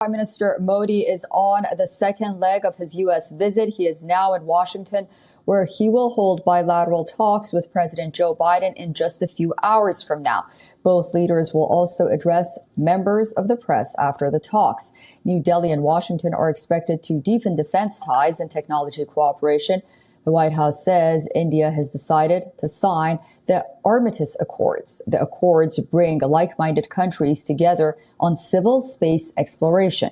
Prime Minister Modi is on the second leg of his U.S. visit. He is now in Washington, where he will hold bilateral talks with President Joe Biden in just a few hours from now. Both leaders will also address members of the press after the talks. New Delhi and Washington are expected to deepen defense ties and technology cooperation. The White House says India has decided to sign the Armistice Accords. The accords bring like-minded countries together on civil space exploration.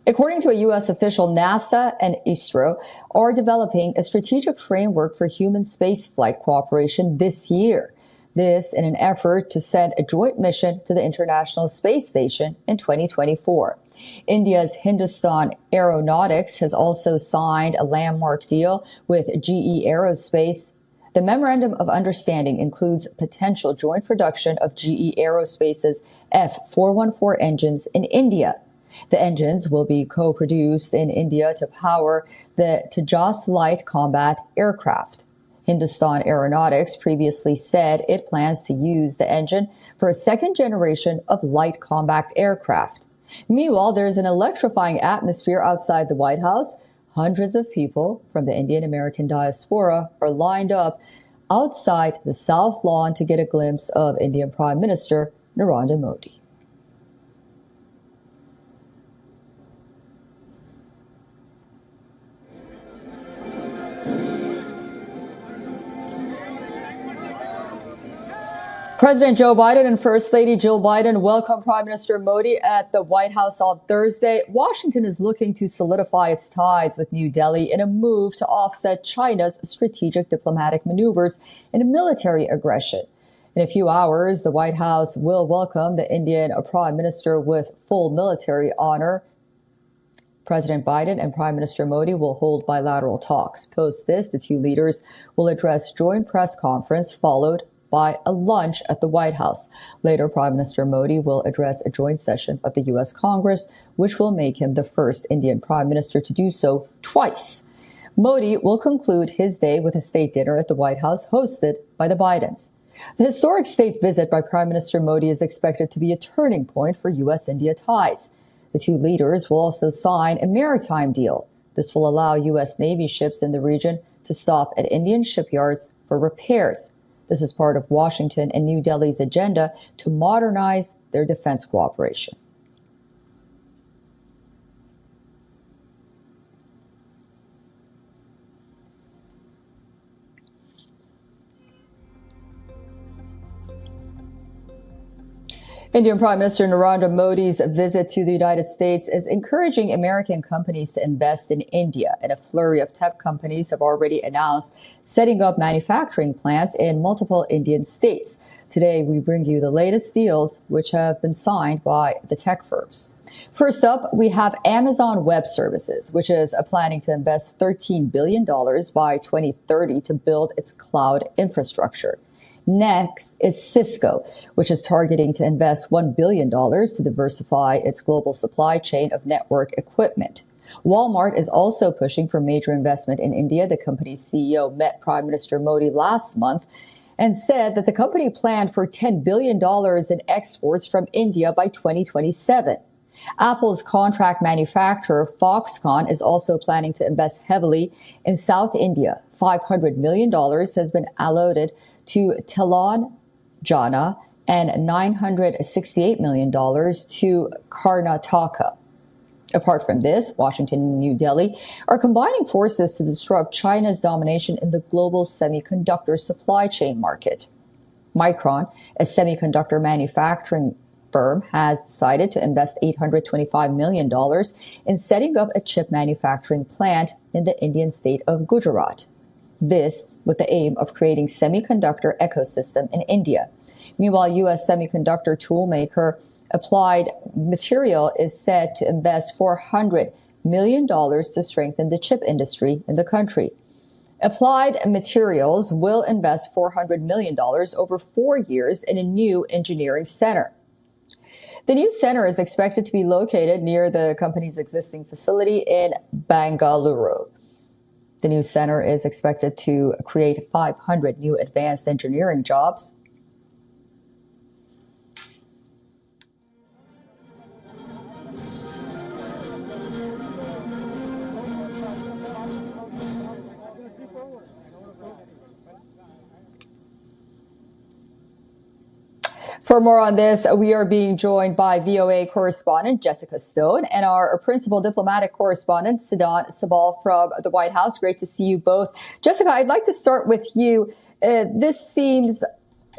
According to a U.S. official, NASA and ISRO are developing a strategic framework for human spaceflight cooperation this year. This in an effort to send a joint mission to the International Space Station in 2024. India's Hindustan Aeronautics has also signed a landmark deal with GE Aerospace. The Memorandum of Understanding includes potential joint production of GE Aerospace's F414 engines in India. The engines will be co-produced in India to power the Tejas light combat aircraft. Hindustan Aeronautics previously said it plans to use the engine for a second generation of light combat aircraft. Meanwhile, there's an electrifying atmosphere outside the White House. Hundreds of people from the Indian American diaspora are lined up outside the South Lawn to get a glimpse of Indian Prime Minister Narendra Modi. President Joe Biden and First Lady Jill Biden welcomed Prime Minister Modi at the White House on Thursday. Washington is looking to solidify its ties with New Delhi in a move to offset China's strategic diplomatic maneuvers and military aggression. In a few hours, the White House will welcome the Indian Prime Minister with full military honor. President Biden and Prime Minister Modi will hold bilateral talks. Post this, the two leaders will address joint press conference followed by a lunch at the White House. Later, Prime Minister Modi will address a joint session of the U.S. Congress, which will make him the first Indian Prime Minister to do so twice. Modi will conclude his day with a state dinner at the White House hosted by the Bidens. The historic state visit by Prime Minister Modi is expected to be a turning point for U.S.-India ties. The two leaders will also sign a maritime deal. This will allow U.S. Navy ships in the region to stop at Indian shipyards for repairs. This is part of Washington and New Delhi's agenda to modernize their defense cooperation. Indian Prime Minister Narendra Modi's visit to the United States is encouraging American companies to invest in India, and a flurry of tech companies have already announced setting up manufacturing plants in multiple Indian states. Today, we bring you the latest deals which have been signed by the tech firms. First up, we have Amazon Web Services, which is planning to invest $13 billion by 2030 to build its cloud infrastructure. Next is Cisco, which is targeting to invest $1 billion to diversify its global supply chain of network equipment. Walmart is also pushing for major investment in India. The company's CEO met Prime Minister Modi last month and said that the company planned for $10 billion in exports from India by 2027. Apple's contract manufacturer Foxconn is also planning to invest heavily in South India. $500 million has been allotted to Telangana and $968 million to Karnataka. Apart from this, Washington and New Delhi are combining forces to disrupt China's domination in the global semiconductor supply chain market. Micron, a semiconductor manufacturing firm, has decided to invest $825 million in setting up a chip manufacturing plant in the Indian state of Gujarat. This with the aim of creating semiconductor ecosystem in India. Meanwhile, U.S. semiconductor toolmaker Applied Material is said to invest $400 million to strengthen the chip industry in the country. Applied Materials will invest $400 million over 4 years in a new engineering center. The new center is expected to be located near the company's existing facility in Bangalore. The new center is expected to create 500 new advanced engineering jobs. For more on this, we are being joined by VOA correspondent Jessica Stone and our principal diplomatic correspondent, Siddhant Sabal from the White House. Great to see you both. Jessica, I'd like to start with you. This seems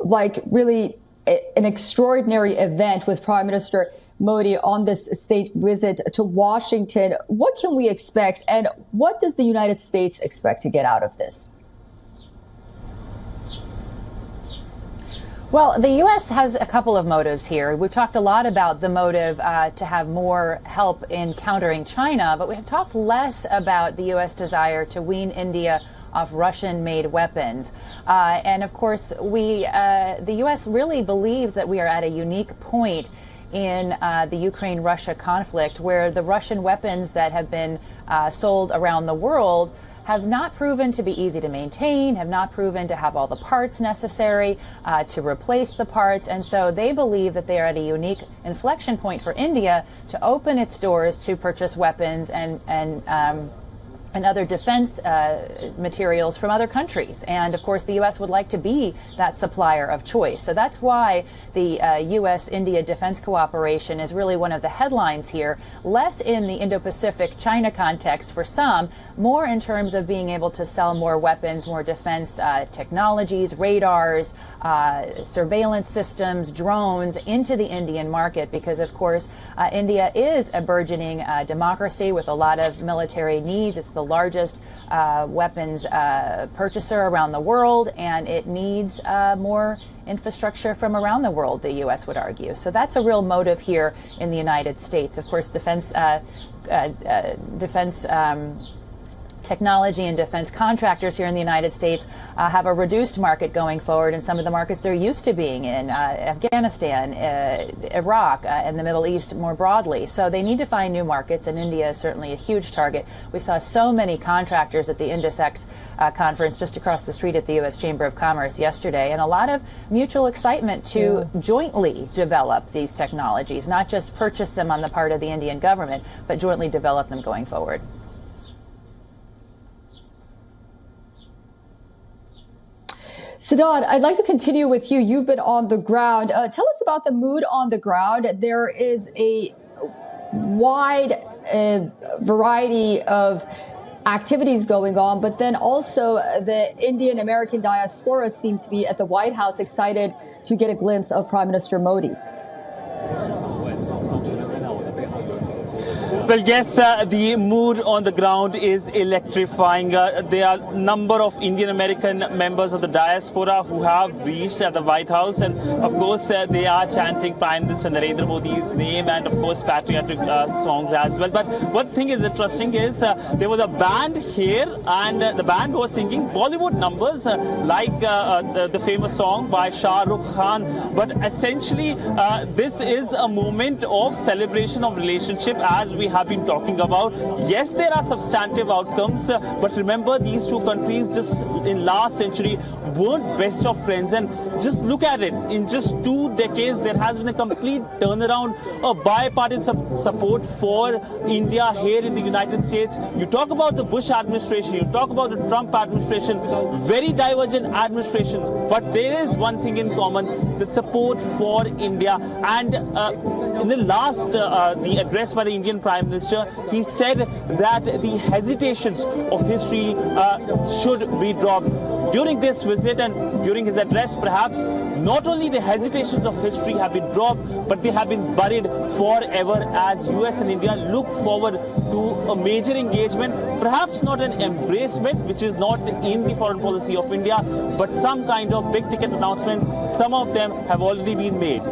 like really an extraordinary event with Prime Minister Modi on this state visit to Washington. What can we expect, and what does the United States expect to get out of this? Well, the U.S. has a couple of motives here. We've talked a lot about the motive to have more help in countering China, but we have talked less about the U.S. desire to wean India off Russian-made weapons. And of course, the U.S. really believes that we are at a unique point in the Ukraine-Russia conflict, where the Russian weapons that have been sold around the world have not proven to be easy to maintain, have not proven to have all the parts necessary to replace the parts. And so they believe that they are at a unique inflection point for India to open its doors to purchase weapons and other defense materials from other countries. And of course, the U.S. would like to be that supplier of choice. So that's why the U.S.-India defense cooperation is really one of the headlines here, less in the Indo-Pacific China context for some, more in terms of being able to sell more weapons, more defense technologies, radars, surveillance systems, drones into the Indian market, because of course, India is a burgeoning democracy with a lot of military needs. It's the largest weapons purchaser around the world, and it needs more infrastructure from around the world, the U.S. would argue. So that's a real motive here in the United States. Of course, defense technology and defense contractors here in the United States have a reduced market going forward in some of the markets they're used to being in, Afghanistan, Iraq, and the Middle East more broadly. So they need to find new markets, and India is certainly a huge target. We saw so many contractors at the INDUSX conference just across the street at the U.S. Chamber of Commerce yesterday, and a lot of mutual excitement to jointly develop these technologies, not just purchase them on the part of the Indian government, but jointly develop them going forward. Siddhant, I'd like to continue with you. You've been on the ground. Tell us about the mood on the ground. There is a wide variety of activities going on, but then also the Indian American diaspora seem to be at the White House excited to get a glimpse of Prime Minister Modi. Well, yes, the mood on the ground is electrifying. There are a number of Indian American members of the diaspora who have reached at the White House, and of course they are chanting Prime Minister Narendra Modi's name and of course patriotic songs as well. But one thing is interesting is there was a band here, and the band was singing Bollywood numbers like the famous song by Shah Rukh Khan. But essentially this is a moment of celebration of relationship, as we have been talking about. Yes, there are substantive outcomes, but remember, these two countries just in last century weren't best of friends, and just look at it. In just 2 decades, there has been a complete turnaround of bipartisan support for India here in the United States. You talk about the Bush administration, you talk about the Trump administration, very divergent administration, but there is one thing in common: the support for India. And in the last the address by the Indian Prime Minister, he said that the hesitations of history should be dropped. During this visit and during his address, perhaps not only the hesitations of history have been dropped, but they have been buried forever, as US and India look forward to a major engagement, perhaps not an embracement, which is not in the foreign policy of India, but some kind of big ticket announcement. Some of them have already been made.